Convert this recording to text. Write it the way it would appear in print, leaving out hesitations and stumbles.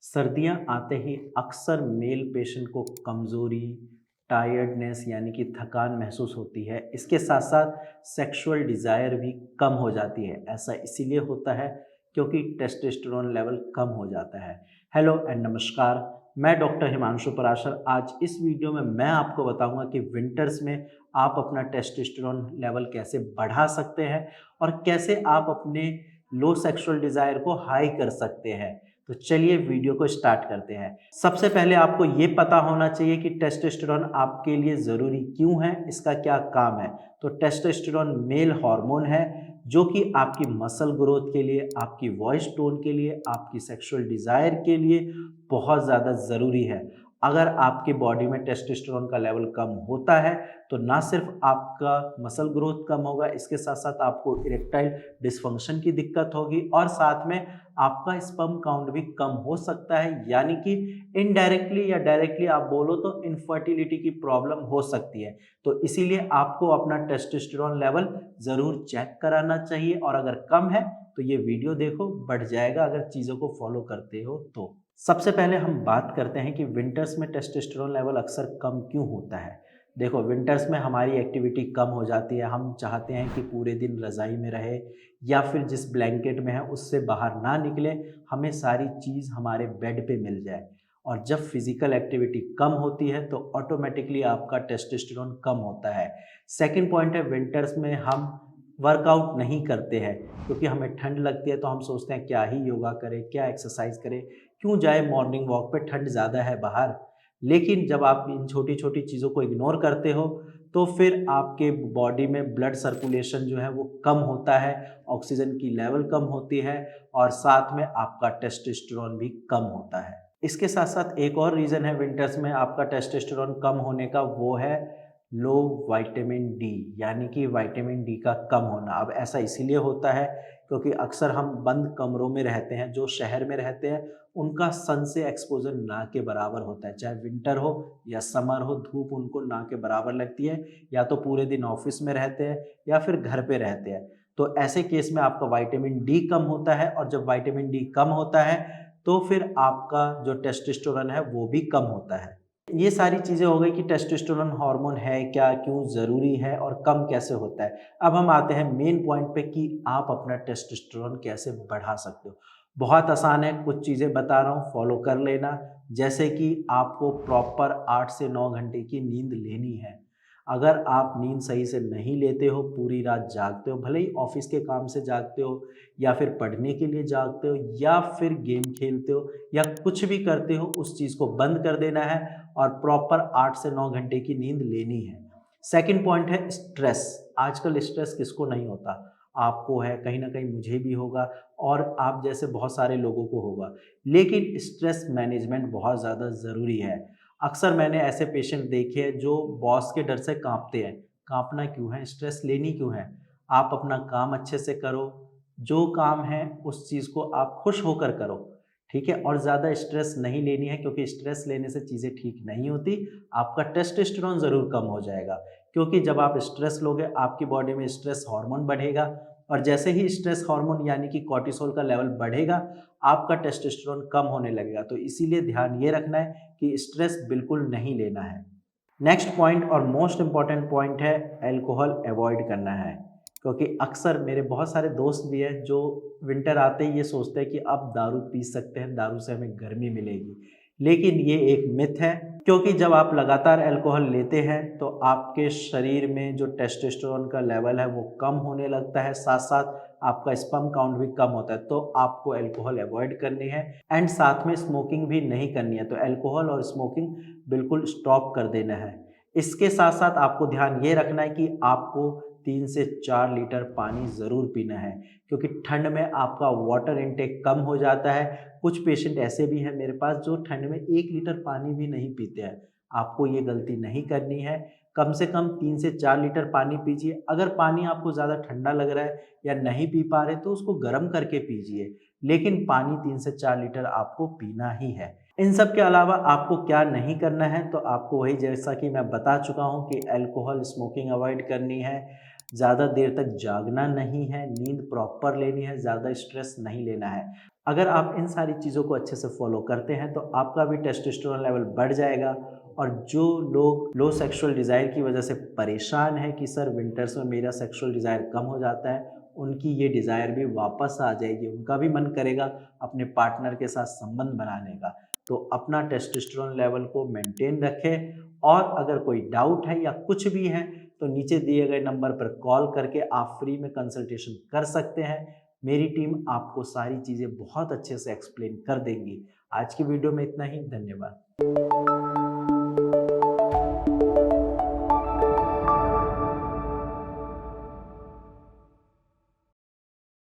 सर्दियाँ आते ही अक्सर मेल पेशेंट को कमज़ोरी, टायर्डनेस यानी कि थकान महसूस होती है। इसके साथ-साथ सेक्सुअल डिज़ायर भी कम हो जाती है। ऐसा इसीलिए होता है क्योंकि टेस्टोस्टेरोन लेवल कम हो जाता है। हेलो एंड नमस्कार, मैं डॉक्टर हिमांशु पराशर। आज इस वीडियो में मैं आपको बताऊँगा कि विंटर्स में आप अपना टेस्टोस्टेरोन लेवल कैसे बढ़ा सकते हैं और कैसे आप अपने लो सेक्सुअल डिज़ायर को हाई कर सकते हैं। तो चलिए वीडियो को स्टार्ट करते हैं। सबसे पहले आपको ये पता होना चाहिए कि टेस्टोस्टेरोन आपके लिए ज़रूरी क्यों है, इसका क्या काम है। तो टेस्टोस्टेरोन मेल हार्मोन है जो कि आपकी मसल ग्रोथ के लिए, आपकी वॉइस टोन के लिए, आपकी सेक्सुअल डिज़ायर के लिए बहुत ज़्यादा ज़रूरी है। अगर आपकी बॉडी में टेस्टोस्टेरोन का लेवल कम होता है तो ना सिर्फ आपका मसल ग्रोथ कम होगा, इसके साथ-साथ आपको इरेक्टाइल डिसफंक्शन की दिक्कत होगी और साथ में आपका स्पर्म काउंट भी कम हो सकता है, यानी कि इनडायरेक्टली या डायरेक्टली आप बोलो तो इनफर्टिलिटी की प्रॉब्लम हो सकती है। तो इसीलिए आपको अपना टेस्टोस्टेरोन लेवल ज़रूर चेक कराना चाहिए और अगर कम है तो ये वीडियो देखो, बढ़ जाएगा अगर चीज़ों को फॉलो करते हो तो। सबसे पहले हम बात करते हैं कि विंटर्स में टेस्टोस्टेरोन लेवल अक्सर कम क्यों होता है। देखो, विंटर्स में हमारी एक्टिविटी कम हो जाती है, हम चाहते हैं कि पूरे दिन रज़ाई में रहे या फिर जिस ब्लैंकेट में है उससे बाहर ना निकले, हमें सारी चीज़ हमारे बेड पे मिल जाए। और जब फिजिकल एक्टिविटी कम होती है तो ऑटोमेटिकली आपका टेस्टोस्टेरोन कम होता है। सेकंड पॉइंट है, विंटर्स में हम वर्कआउट नहीं करते हैं क्योंकि हमें ठंड लगती है, तो हम सोचते हैं क्या ही योगा करें, क्या एक्सरसाइज करें, क्यों जाए मॉर्निंग वॉक पे, ठंड ज़्यादा है बाहर। लेकिन जब आप इन छोटी-छोटी चीज़ों को इग्नोर करते हो, तो फिर आपके बॉडी में ब्लड सर्कुलेशन जो है वो कम होता है, ऑक्सीजन की लेवल कम होती है और साथ में आपका टेस्टोस्टेरोन भी कम होता है। इसके साथ-साथ एक और रीज़न है विंटर्स में आपका टेस्टोस्टेरोन कम होने का, वो है लो विटामिन डी, यानी कि विटामिन डी का कम होना। अब ऐसा इसीलिए होता है क्योंकि अक्सर हम बंद कमरों में रहते हैं, जो शहर में रहते हैं उनका सन से एक्सपोज़र ना के बराबर होता है। चाहे विंटर हो या समर हो, धूप उनको ना के बराबर लगती है, या तो पूरे दिन ऑफ़िस में रहते हैं या फिर घर पे रहते हैं। तो ऐसे केस में आपका विटामिन डी कम होता है और जब विटामिन डी कम होता है, तो फिर आपका जो टेस्टोस्टेरोन है वो भी कम होता है। ये सारी चीज़ें हो गई कि टेस्टोस्टेरोन हार्मोन है क्या, क्यों ज़रूरी है और कम कैसे होता है। अब हम आते हैं मेन पॉइंट पे कि आप अपना टेस्टोस्टेरोन कैसे बढ़ा सकते हो। बहुत आसान है, कुछ चीज़ें बता रहा हूँ, फॉलो कर लेना। जैसे कि आपको प्रॉपर 8 से 9 घंटे की नींद लेनी है। अगर आप नींद सही से नहीं लेते हो, पूरी रात जागते हो, भले ही ऑफ़िस के काम से जागते हो या फिर पढ़ने के लिए जागते हो या फिर गेम खेलते हो या कुछ भी करते हो, उस चीज़ को बंद कर देना है और प्रॉपर 8 से 9 घंटे की नींद लेनी है। सेकंड पॉइंट है स्ट्रेस। आजकल स्ट्रेस किसको नहीं होता? आपको है, कहीं न कहीं मुझे भी होगा और आप जैसे बहुत सारे लोगों को होगा। लेकिन स्ट्रेस मैनेजमेंट बहुत ज़्यादा ज़रूरी है। अक्सर मैंने ऐसे पेशेंट देखे हैं जो बॉस के डर से काँपते हैं। काँपना क्यों है? स्ट्रेस लेनी क्यों है? आप अपना काम अच्छे से करो, जो काम है उस चीज़ को आप खुश होकर करो, ठीक है? और ज़्यादा स्ट्रेस नहीं लेनी है क्योंकि स्ट्रेस लेने से चीज़ें ठीक नहीं होती। आपका टेस्टोस्टेरोन ज़रूर कम हो जाएगा क्योंकि जब आप स्ट्रेस लोगे, आपकी बॉडी में स्ट्रेस हार्मोन बढ़ेगा और जैसे ही स्ट्रेस हार्मोन यानी कि कॉर्टिसोल का लेवल बढ़ेगा, आपका टेस्टोस्टेरोन कम होने लगेगा। तो इसीलिए ध्यान ये रखना है कि स्ट्रेस बिल्कुल नहीं लेना है। नेक्स्ट पॉइंट और मोस्ट इम्पॉर्टेंट पॉइंट है, अल्कोहल अवॉइड करना है। क्योंकि अक्सर मेरे बहुत सारे दोस्त भी हैं जो विंटर आते ही ये सोचते हैं कि अब दारू पी सकते हैं, दारू से हमें गर्मी मिलेगी। लेकिन ये एक मिथ है, क्योंकि जब आप लगातार अल्कोहल लेते हैं तो आपके शरीर में जो टेस्टोस्टेरोन का लेवल है वो कम होने लगता है, साथ-साथ आपका स्पर्म काउंट भी कम होता है। तो आपको अल्कोहल अवॉइड करनी है एंड साथ में स्मोकिंग भी नहीं करनी है। तो अल्कोहल और स्मोकिंग बिल्कुल स्टॉप कर देना है। इसके साथ-साथ आपको ध्यान ये रखना है कि आपको 3 से 4 लीटर पानी ज़रूर पीना है, क्योंकि ठंड में आपका वाटर इनटेक कम हो जाता है। कुछ पेशेंट ऐसे भी हैं मेरे पास जो ठंड में 1 लीटर पानी भी नहीं पीते हैं। आपको ये गलती नहीं करनी है। कम से कम 3 से 4 लीटर पानी पीजिए। अगर पानी आपको ज़्यादा ठंडा लग रहा है या नहीं पी पा रहे तो उसको गर्म करके पीजिए, लेकिन पानी 3 से 4 लीटर आपको पीना ही है। इन सब के अलावा आपको क्या नहीं करना है, तो आपको वही जैसा कि मैं बता चुका हूँ कि अल्कोहल, स्मोकिंग अवॉइड करनी है, ज़्यादा देर तक जागना नहीं है, नींद प्रॉपर लेनी है, ज़्यादा स्ट्रेस नहीं लेना है। अगर आप इन सारी चीज़ों को अच्छे से फॉलो करते हैं तो आपका भी टेस्टोस्टेरोन लेवल बढ़ जाएगा। और जो लोग लो सेक्सुअल डिज़ायर की वजह से परेशान हैं कि सर विंटर्स में मेरा सेक्सुअल डिज़ायर कम हो जाता है, उनकी ये डिज़ायर भी वापस आ जाएगी, उनका भी मन करेगा अपने पार्टनर के साथ संबंध बनाने का। तो अपना टेस्टोस्टेरोन लेवल को मेंटेन रखें, और अगर कोई डाउट है या कुछ भी है तो नीचे दिए गए नंबर पर कॉल करके आप फ्री में कंसल्टेशन कर सकते हैं। मेरी टीम आपको सारी चीज़ें बहुत अच्छे से एक्सप्लेन कर देंगी। आज की वीडियो में इतना ही, धन्यवाद।